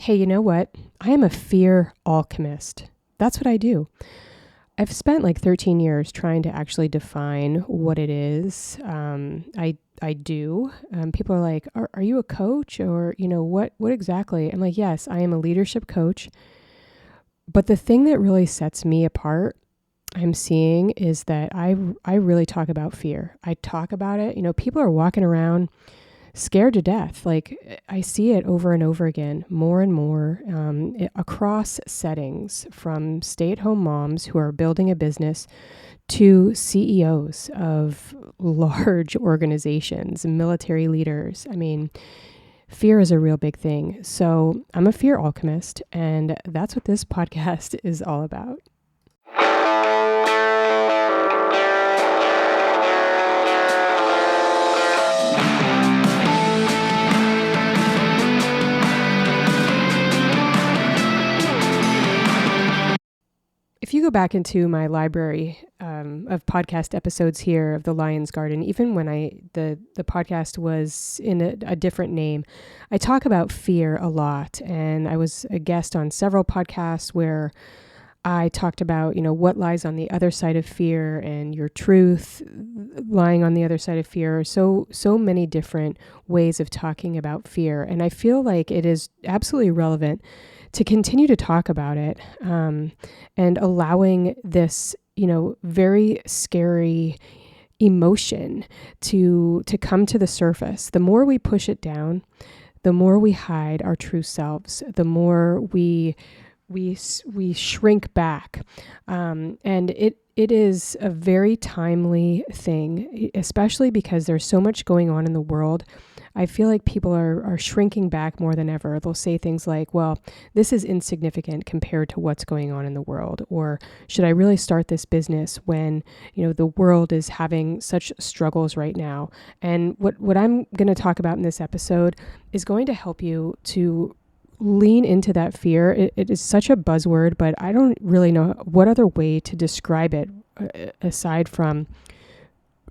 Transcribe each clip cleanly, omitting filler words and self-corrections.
Hey, you know what? I am a fear alchemist. That's what I do. I've spent like 13 years trying to actually define what it is I do. People are like, are you a coach? Or, what exactly? I'm like, yes, I am a leadership coach. But the thing that really sets me apart, I'm seeing, is that I really talk about fear. I talk about it. People are walking around scared to death. Like I see it over and over again, more and more, across settings, from stay-at-home moms who are building a business to CEOs of large organizations, military leaders. I mean, fear is a real big thing. So I'm a fear alchemist, and that's what this podcast is all about. If you go back into my library of podcast episodes here of The Lion's Garden, even when the podcast was in a different name, I talk about fear a lot. And I was a guest on several podcasts where I talked about, what lies on the other side of fear and your truth lying on the other side of fear. So many different ways of talking about fear. And I feel like it is absolutely relevant to continue to talk about it, and allowing this, very scary emotion to come to the surface. The more we push it down, the more we hide our true selves, the more we shrink back. And it is a very timely thing, especially because there's so much going on in the world. I feel like people are shrinking back more than ever. They'll say things like, well, this is insignificant compared to what's going on in the world. Or should I really start this business when, the world is having such struggles right now? And what I'm going to talk about in this episode is going to help you to lean into that fear. It is such a buzzword, but I don't really know what other way to describe it aside from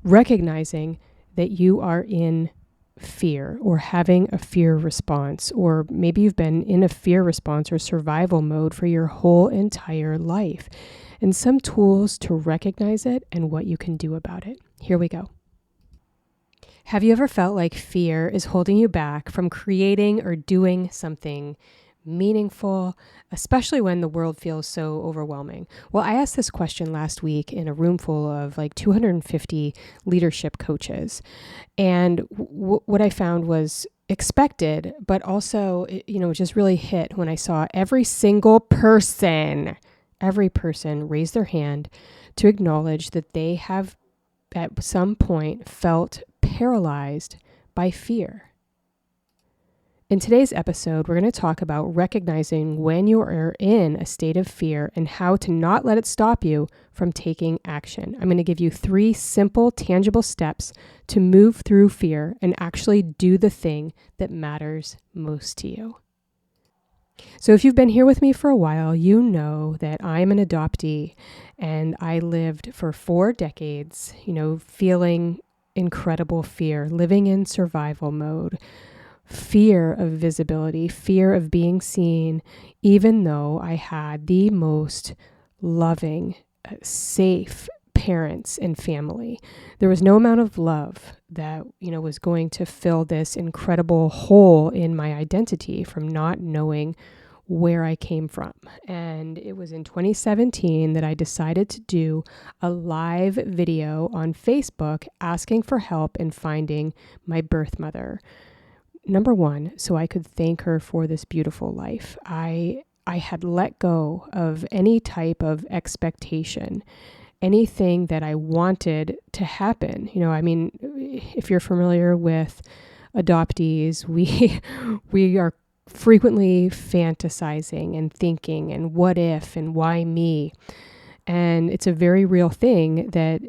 recognizing that you are in fear or having a fear response, or maybe you've been in a fear response or survival mode for your whole entire life, and some tools to recognize it and what you can do about it. Here we go. Have you ever felt like fear is holding you back from creating or doing something meaningful, especially when the world feels so overwhelming? Well, I asked this question last week in a room full of like 250 leadership coaches. And what I found was expected, but also, just really hit when I saw every person raise their hand to acknowledge that they have at some point felt paralyzed by fear. In today's episode, we're going to talk about recognizing when you are in a state of fear and how to not let it stop you from taking action. I'm going to give you 3 simple, tangible steps to move through fear and actually do the thing that matters most to you. So if you've been here with me for a while, you know that I'm an adoptee, and I lived for 4 decades, feeling incredible fear, living in survival mode, fear of visibility, fear of being seen, even though I had the most loving, safe parents and family. There was no amount of love that, was going to fill this incredible hole in my identity from not knowing where I came from. And it was in 2017 that I decided to do a live video on Facebook asking for help in finding my birth mother. Number one, so I could thank her for this beautiful life. I had let go of any type of expectation, anything that I wanted to happen. If you're familiar with adoptees, we are frequently fantasizing and thinking and what if and why me. And it's a very real thing that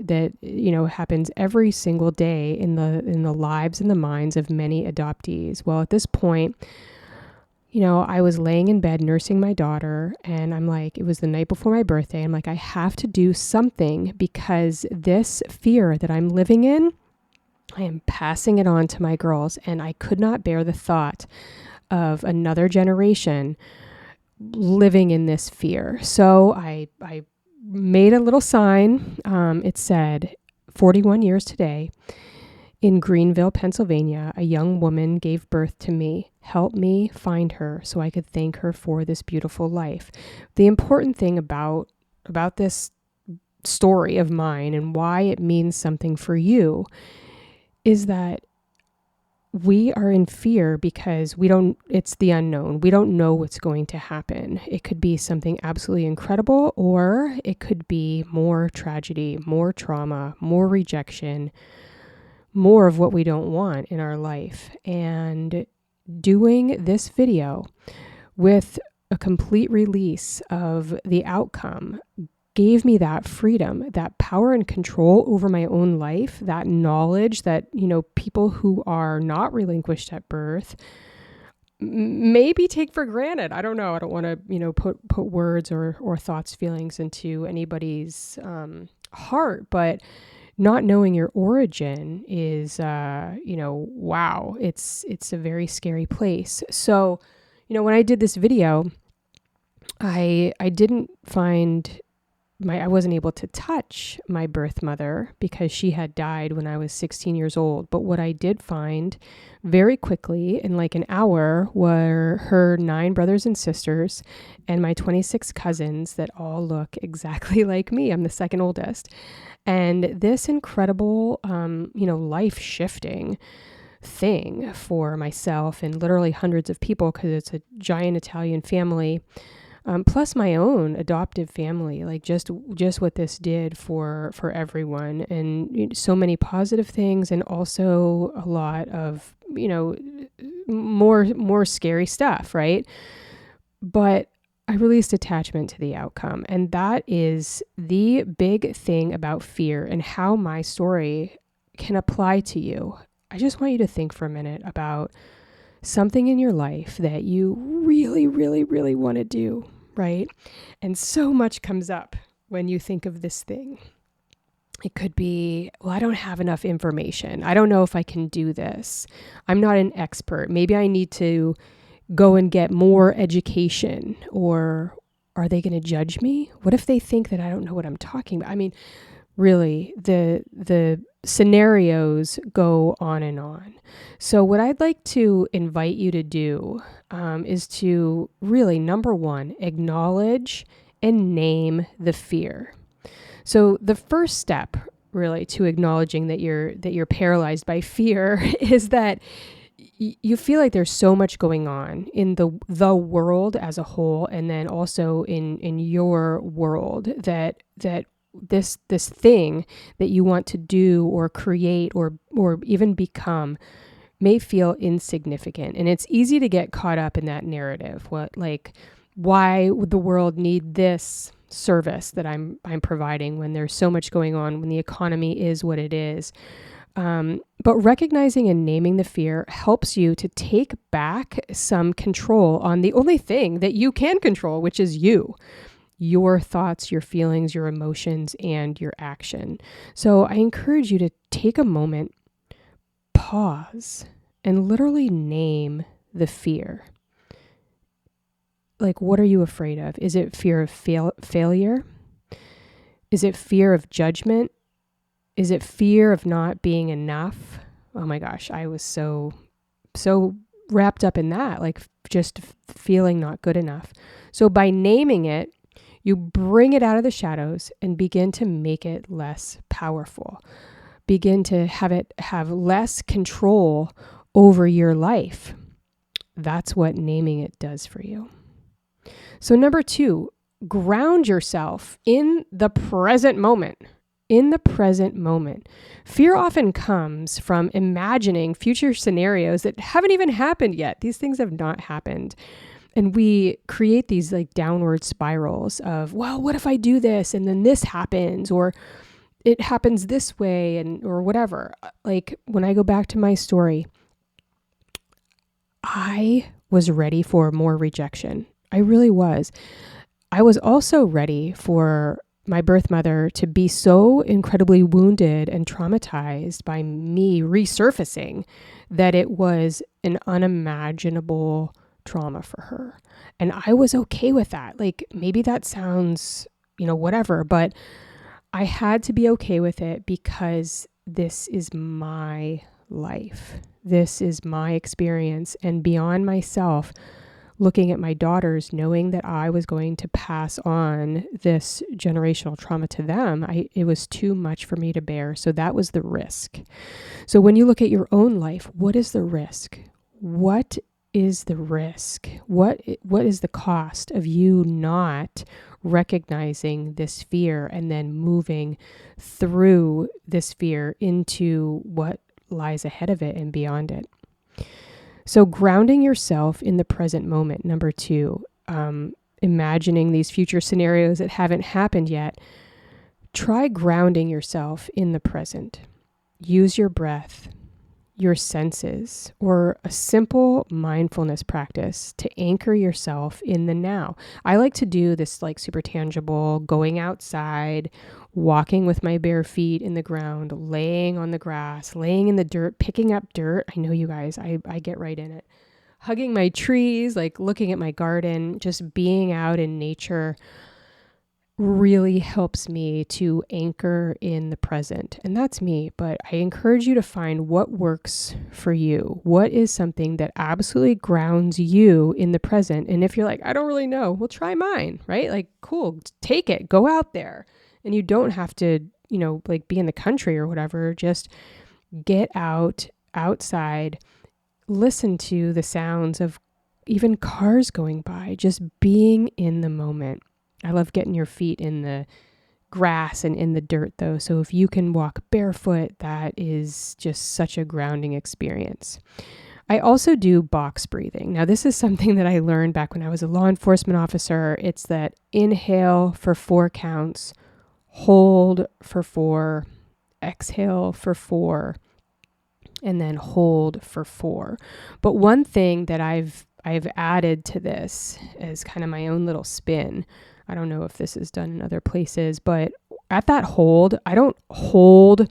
happens every single day in the lives and the minds of many adoptees. Well, at this point, I was laying in bed nursing my daughter, and I'm like, it was the night before my birthday. I'm like, I have to do something, because this fear that I'm living in, I am passing it on to my girls, and I could not bear the thought of another generation living in this fear. So I made a little sign. It said, 41 years today, in Greenville, Pennsylvania, a young woman gave birth to me. Help me find her so I could thank her for this beautiful life. The important thing about this story of mine and why it means something for you is that we are in fear because it's the unknown. We don't know what's going to happen. It could be something absolutely incredible, or it could be more tragedy, more trauma, more rejection, more of what we don't want in our life. And doing this video with a complete release of the outcome gave me that freedom, that power and control over my own life, that knowledge that, people who are not relinquished at birth maybe take for granted. I don't know. I don't want to, put words or thoughts, feelings into anybody's heart, but not knowing your origin is, wow, it's a very scary place. So, when I did this video, I didn't find I wasn't able to touch my birth mother because she had died when I was 16 years old. But what I did find very quickly in like an hour were her 9 brothers and sisters and my 26 cousins that all look exactly like me. I'm the second oldest. And this incredible, life-shifting thing for myself and literally hundreds of people, because it's a giant Italian family, plus my own adoptive family, like just what this did for everyone, and so many positive things, and also a lot of, more scary stuff, right? But I released attachment to the outcome. And that is the big thing about fear and how my story can apply to you. I just want you to think for a minute about something in your life that you really, really, really want to do, right? And so much comes up when you think of this thing. It could be, well, I don't have enough information. I don't know if I can do this. I'm not an expert. Maybe I need to go and get more education, or are they going to judge me? What if they think that I don't know what I'm talking about? I mean, really, the scenarios go on and on. So what I'd like to invite you to do is to really, number one, acknowledge and name the fear. So the first step really to acknowledging that you're paralyzed by fear is that you feel like there's so much going on in the world as a whole, and then also in your world, that this thing that you want to do or create or even become may feel insignificant. And it's easy to get caught up in that narrative. Why would the world need this service that I'm providing when there's so much going on, when the economy is what it is? But recognizing and naming the fear helps you to take back some control on the only thing that you can control, which is you, your thoughts, your feelings, your emotions, and your action. So I encourage you to take a moment, pause, and literally name the fear. Like, what are you afraid of? Is it fear of failure? Is it fear of judgment? Is it fear of not being enough? Oh my gosh, I was so wrapped up in that, like just feeling not good enough. So by naming it, you bring it out of the shadows and begin to make it less powerful. Begin to have less control over your life. That's what naming it does for you. So number 2, ground yourself in the present moment. In the present moment. Fear often comes from imagining future scenarios that haven't even happened yet. These things have not happened. And we create these like downward spirals of, well, what if I do this and then this happens, or it happens this way, or whatever. Like when I go back to my story, I was ready for more rejection. I really was. I was also ready for my birth mother to be so incredibly wounded and traumatized by me resurfacing that it was an unimaginable trauma for her. And I was okay with that. Like, maybe that sounds, whatever, but I had to be okay with it because this is my life. This is my experience. And beyond myself, looking at my daughters, knowing that I was going to pass on this generational trauma to them, it was too much for me to bear. So that was the risk. So when you look at your own life, what is the risk? What is the risk? What is the cost of you not recognizing this fear and then moving through this fear into what lies ahead of it and beyond it? So grounding yourself in the present moment, number 2, imagining these future scenarios that haven't happened yet. Try grounding yourself in the present. Use your breath, your senses, or a simple mindfulness practice to anchor yourself in the now. I like to do this like super tangible, going outside, walking with my bare feet in the ground, laying on the grass, laying in the dirt, picking up dirt. I know you guys, I get right in it. Hugging my trees, like looking at my garden, just being out in nature really helps me to anchor in the present. And that's me, but I encourage you to find what works for you. What is something that absolutely grounds you in the present? And if you're like, I don't really know, well, try mine, right? Like, cool, take it, go out there. And you don't have to, like be in the country or whatever. Just get outside, listen to the sounds of even cars going by, just being in the moment. I love getting your feet in the grass and in the dirt though. So if you can walk barefoot, that is just such a grounding experience. I also do box breathing. Now, this is something that I learned back when I was a law enforcement officer. It's that inhale for 4 counts, hold for 4, exhale for 4, and then hold for 4. But one thing that I've added to this as kind of my own little spin, I don't know if this is done in other places, but at that hold, I don't hold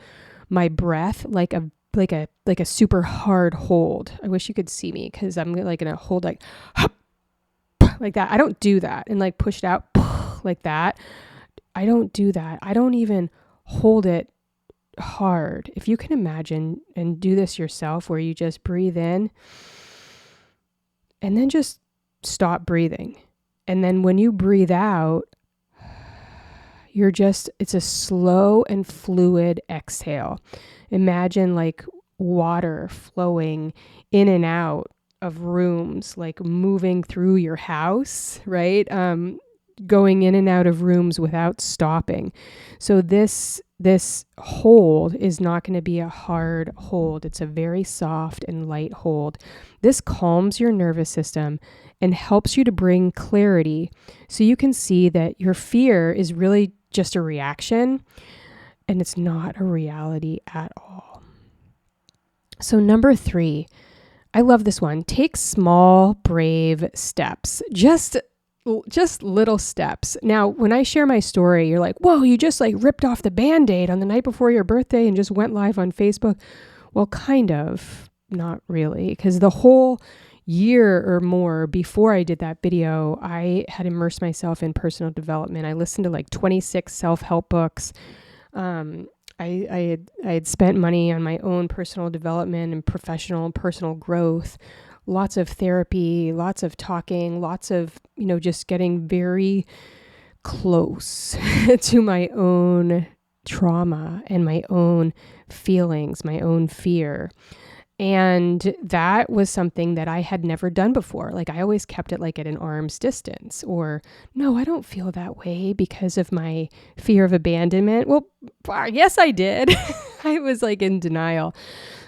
my breath like a super hard hold. I wish you could see me because I'm like gonna hold like that. I don't do that and like push it out like that. I don't do that. I don't even hold it hard. If you can imagine and do this yourself, where you just breathe in and then just stop breathing. And then when you breathe out, it's a slow and fluid exhale. Imagine like water flowing in and out of rooms, like moving through your house, right? Going in and out of rooms without stopping. So this hold is not going to be a hard hold. It's a very soft and light hold. This calms your nervous system and helps you to bring clarity so you can see that your fear is really just a reaction and it's not a reality at all. So number 3, I love this one. Take small, brave steps. Just little steps. Now, when I share my story, you're like, whoa, you just like ripped off the Band-Aid on the night before your birthday and just went live on Facebook. Well, kind of, not really, because the whole year or more before I did that video, I had immersed myself in personal development. I listened to like 26 self-help books. I had spent money on my own personal development and professional and personal growth. Lots of therapy, lots of talking, lots of, just getting very close to my own trauma and my own feelings, my own fear. And that was something that I had never done before. Like I always kept it like at an arm's distance, or no, I don't feel that way because of my fear of abandonment. Well, yes, I did. I was like in denial.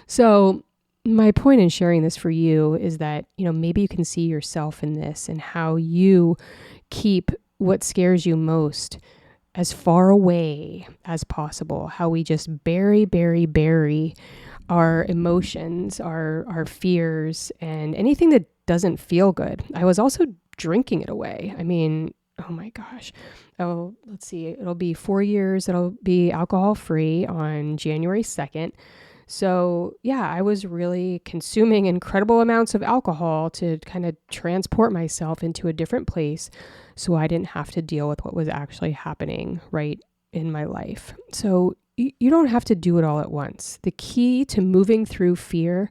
So my point in sharing this for you is that, maybe you can see yourself in this and how you keep what scares you most as far away as possible, how we just bury our emotions, our fears, and anything that doesn't feel good. I was also drinking it away. I mean, oh my gosh. Oh, let's see. It'll be 4 years. It'll be alcohol free on January 2nd. So yeah, I was really consuming incredible amounts of alcohol to kind of transport myself into a different place so I didn't have to deal with what was actually happening right in my life. So you don't have to do it all at once. The key to moving through fear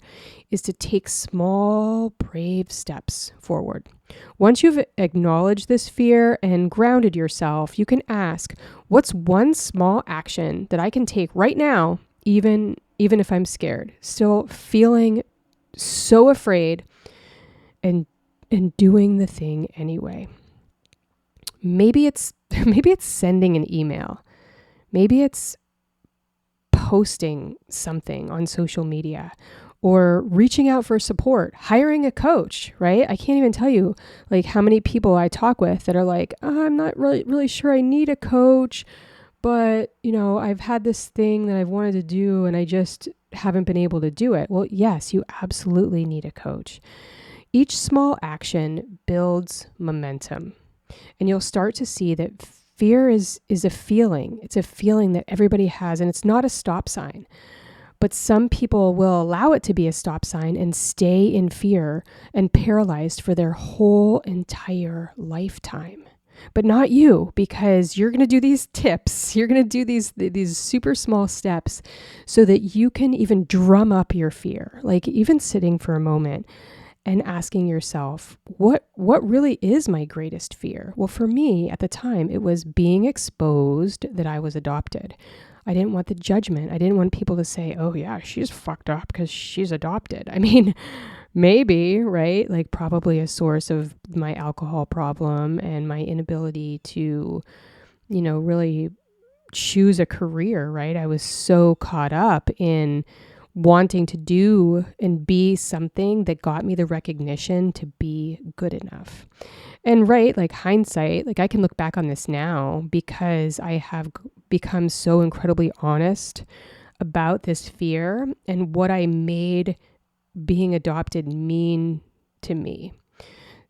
is to take small, brave steps forward. Once you've acknowledged this fear and grounded yourself, you can ask, what's one small action that I can take right now, even if I'm scared, still feeling so afraid and doing the thing anyway? Maybe it's sending an email. Maybe it's posting something on social media or reaching out for support, hiring a coach, right? I can't even tell you like how many people I talk with that are like, oh, I'm not really sure I need a coach, but I've had this thing that I've wanted to do and I just haven't been able to do it. Well, yes, you absolutely need a coach. Each small action builds momentum, and you'll start to see that fear is a feeling. It's a feeling that everybody has, and it's not a stop sign. But some people will allow it to be a stop sign and stay in fear and paralyzed for their whole entire lifetime. But not you, because you're going to do these tips. You're going to do these super small steps so that you can even drum up your fear. Like even sitting for a moment and asking yourself, what really is my greatest fear? Well, for me at the time, it was being exposed that I was adopted. I didn't want the judgment. I didn't want people to say, oh yeah, she's fucked up because she's adopted. I mean, maybe, right? Like probably a source of my alcohol problem and my inability to, really choose a career, right? I was so caught up in wanting to do and be something that got me the recognition to be good enough. And right, like hindsight, like I can look back on this now because I have become so incredibly honest about this fear and what I made being adopted mean to me.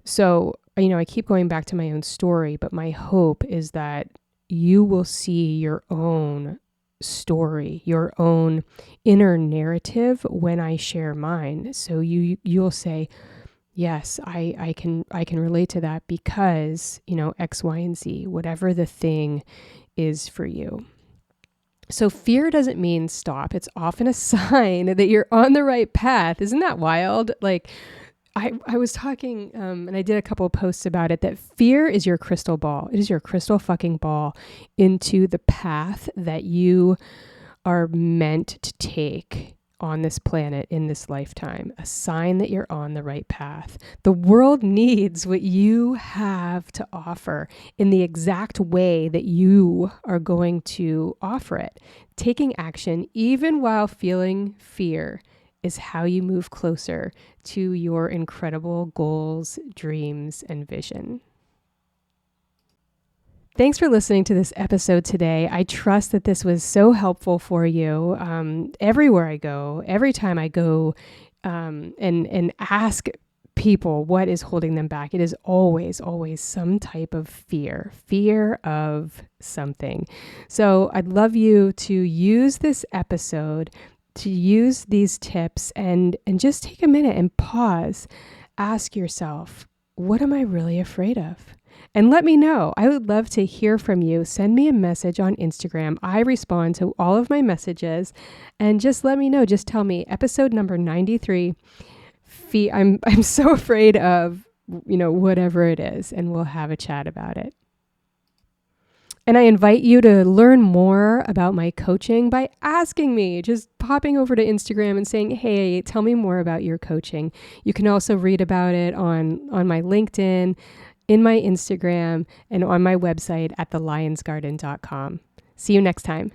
So, I keep going back to my own story, but my hope is that you will see your own story, your own inner narrative when I share mine. So you'll say, yes, I can relate to that because, X, Y, and Z, whatever the thing is for you. So fear doesn't mean stop. It's often a sign that you're on the right path. Isn't that wild? Like I was talking, and I did a couple of posts about it, that fear is your crystal ball. It is your crystal fucking ball into the path that you are meant to take on this planet in this lifetime. A sign that you're on the right path. The world needs what you have to offer in the exact way that you are going to offer it. Taking action, even while feeling fear, is how you move closer to your incredible goals, dreams, and vision. Thanks for listening to this episode today. I trust that this was so helpful for you. Everywhere I go, every time I go and ask people what is holding them back, it is always some type of fear of something. So I'd love you to use this episode, to use these tips and just take a minute and pause. Ask yourself, what am I really afraid of? And let me know. I would love to hear from you. Send me a message on Instagram. I respond to all of my messages, and just let me know. Just tell me episode number 93. I'm so afraid of, whatever it is, and we'll have a chat about it. And I invite you to learn more about my coaching by asking me, just popping over to Instagram and saying, hey, tell me more about your coaching. You can also read about it on my LinkedIn, in my Instagram, and on my website at thelionsgarden.com. See you next time.